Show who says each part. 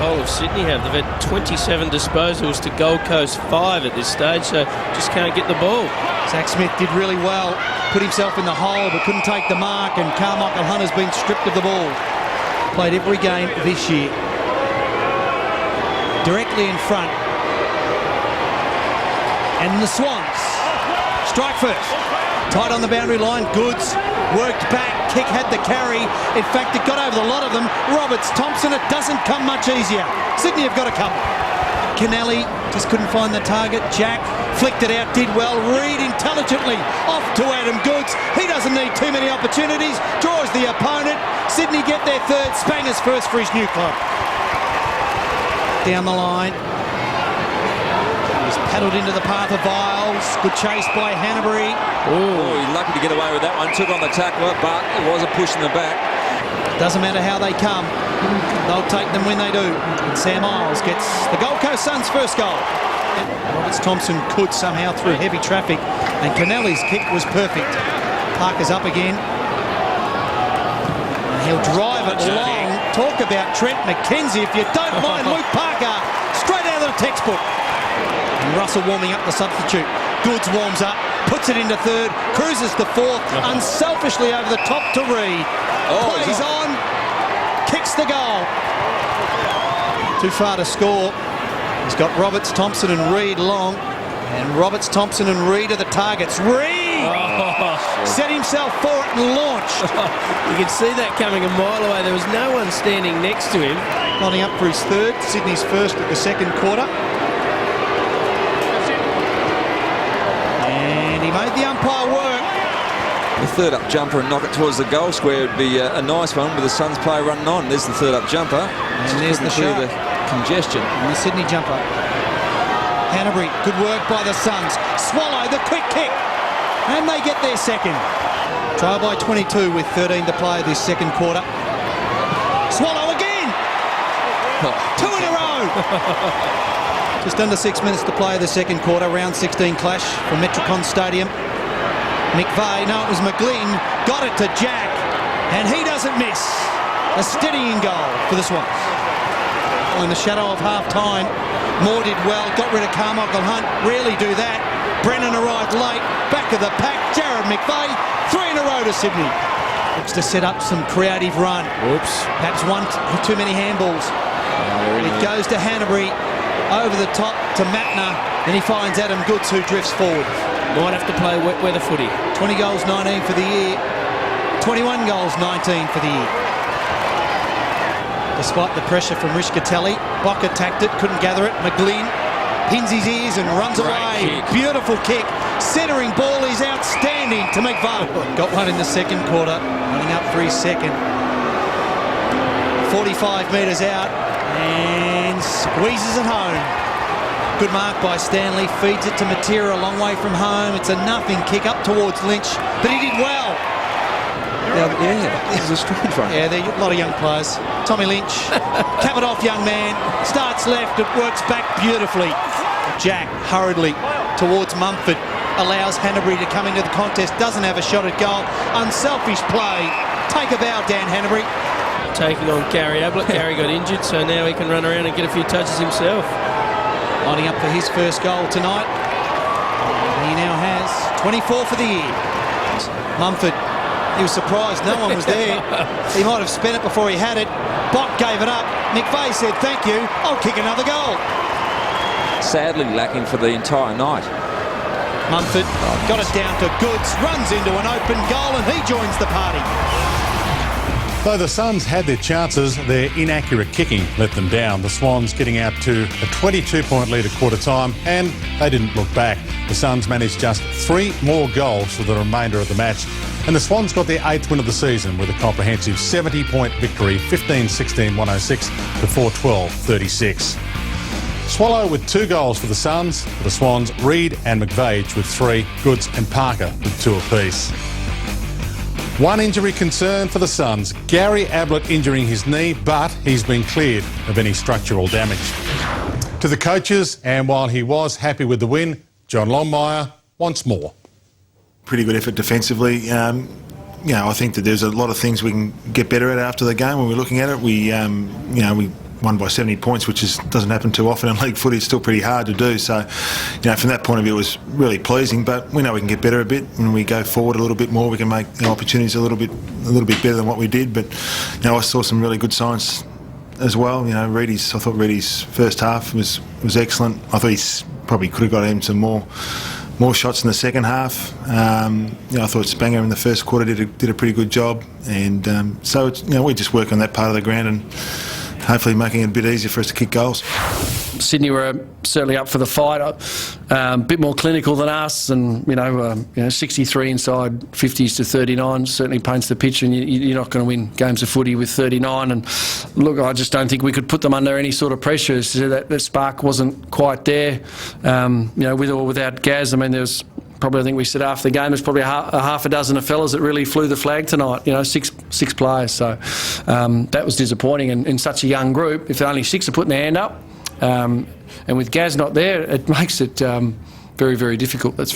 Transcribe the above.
Speaker 1: whole of Sydney have. They've had 27 disposals to Gold Coast 5 at this stage, so just can't get the ball.
Speaker 2: Zach Smith did really well, put himself in the hole but couldn't take the mark, and Carmichael Hunt has been stripped of the ball. Played every game this year. Directly in front. And the Swans strike first. Tight on the boundary line. Goods worked back. Kick had the carry. In fact, it got over the lot of them. Roberts, Thompson, it doesn't come much easier. Sydney have got a couple. Kennelly just couldn't find the target. Jack flicked it out, did well. Reed intelligently off to Adam Goods. He doesn't need too many opportunities. Draws the opponent. Sydney get their third. Spanger's first for his new club. Down the line. He's paddled into the path of Viles. Good chase by Hanbury.
Speaker 3: Oh, he's lucky to get away with that one. Took on the tackler, but it was a push in the back.
Speaker 2: Doesn't matter how they come. They'll take them when they do. And Sam Isles gets the Gold Coast Suns' first goal. Roberts Thompson could somehow through heavy traffic, and Kennelly's kick was perfect. Parker's up again. And he'll drive it long. Talk about Trent McKenzie, if you don't mind. Luke Parker, straight out of the textbook. And Russell warming up the substitute. Goods warms up, puts it into third, cruises to fourth, unselfishly over the top to Reed. Plays on, kicks the goal. Too far to score. He's got Roberts, Thompson and Reed long. And Roberts, Thompson and Reed are the targets. Reed set himself for it and launched.
Speaker 1: You can see that coming a mile away. There was no one standing next to him.
Speaker 2: Lining up for his third, Sydney's first of the second quarter. And he made the umpire work.
Speaker 3: The third up jumper and knock it towards the goal square would be a nice one with the Suns player running on. There's the third up jumper.
Speaker 2: And there's the shot.
Speaker 3: The congestion.
Speaker 2: And the Sydney jumper. Hanbury, good work by the Suns. Swallow, the quick kick. And they get their second. Trail by 22 with 13 to play this second quarter. Swallow again. Two in a row. Just under 6 minutes to play the second quarter. Round 16 clash from Metricon Stadium. McVeigh, no, it was McGlynn, got it to Jack, and he doesn't miss. A steadying goal for the Swans. In the shadow of half-time, Moore did well, got rid of Carmichael Hunt, rarely do that. Brennan arrived late, back of the pack, Jared McVeigh, 3 in a row to Sydney. Looks to set up some creative run.
Speaker 1: Oops.
Speaker 2: Perhaps too many handballs. It goes to Hanbury, over the top to Matner, and he finds Adam Goods, who drifts forward.
Speaker 1: Might have to play wet weather footy.
Speaker 2: 20 goals, 19 for the year. 21 goals, 19 for the year. Despite the pressure from Rishkatelli, Bock attacked it, couldn't gather it. McGlynn pins his ears and runs away.
Speaker 1: Kick.
Speaker 2: Beautiful kick. Centering ball is outstanding to McVeigh. Got one in the second quarter, running up for his second. 45 metres out and squeezes it home. Good mark by Stanley, feeds it to Matera a long way from home. It's a nothing kick up towards Lynch, but he did well.
Speaker 3: Yeah, it was a strange one.
Speaker 2: Yeah, there are a lot of young players. Tommy Lynch, cap it off, young man. Starts left, it works back beautifully. Jack hurriedly towards Mumford, allows Hanbury to come into the contest, doesn't have a shot at goal. Unselfish play. Take a bow, Dan Hanbury.
Speaker 1: Taking on Gary Ablett. Gary got injured, so now he can run around and get a few touches himself.
Speaker 2: Lining up for his first goal tonight. He now has 24 for the year. Mumford, he was surprised no one was there. He might have spent it before he had it. Bock gave it up. McVeigh said, thank you, I'll kick another goal.
Speaker 3: Sadly lacking for the entire night.
Speaker 2: Mumford got it down to Goods, runs into an open goal, and he joins the party.
Speaker 4: Though the Suns had their chances, their inaccurate kicking let them down. The Swans getting out to a 22-point lead at quarter time, and they didn't look back. The Suns managed just 3 more goals for the remainder of the match, and the Swans got their 8th win of the season with a comprehensive 70-point victory, 15-16-106 to 4-12-36. Swallow with 2 goals for the Suns. For the Swans, Reed and McVeigh with 3, Goods and Parker with 2 apiece. One injury concern for the Suns. Gary Ablett injuring his knee, but he's been cleared of any structural damage. To the coaches, and while he was happy with the win, John Longmire wants more.
Speaker 5: Pretty good effort defensively. I think that there's a lot of things we can get better at after the game. When we're looking at it, we won by 70 points, which doesn't happen too often in league footy. It's still pretty hard to do. So, from that point of view, it was really pleasing. But we know we can get better a bit. When we go forward a little bit more, we can make the opportunities a little bit better than what we did. But I saw some really good signs as well. I thought Reedy's first half was excellent. I thought he probably could have got him some more shots in the second half. I thought Spanger in the first quarter did a pretty good job, and so it's, we just work on that part of the ground and hopefully making it a bit easier for us to kick goals.
Speaker 6: Sydney were certainly up for the fight, a bit more clinical than us, and 63 inside 50s to 39 certainly paints the picture, and you're not going to win games of footy with 39. And look, I just don't think we could put them under any sort of pressure. So that spark wasn't quite there. With or without Gaz, there was probably, I think we said after the game, there's probably a half a dozen of fellas that really flew the flag tonight. Six players. So that was disappointing. And in such a young group, if only 6 are putting their hand up, and with Gaz not there, it makes it very, very difficult. That's for sure.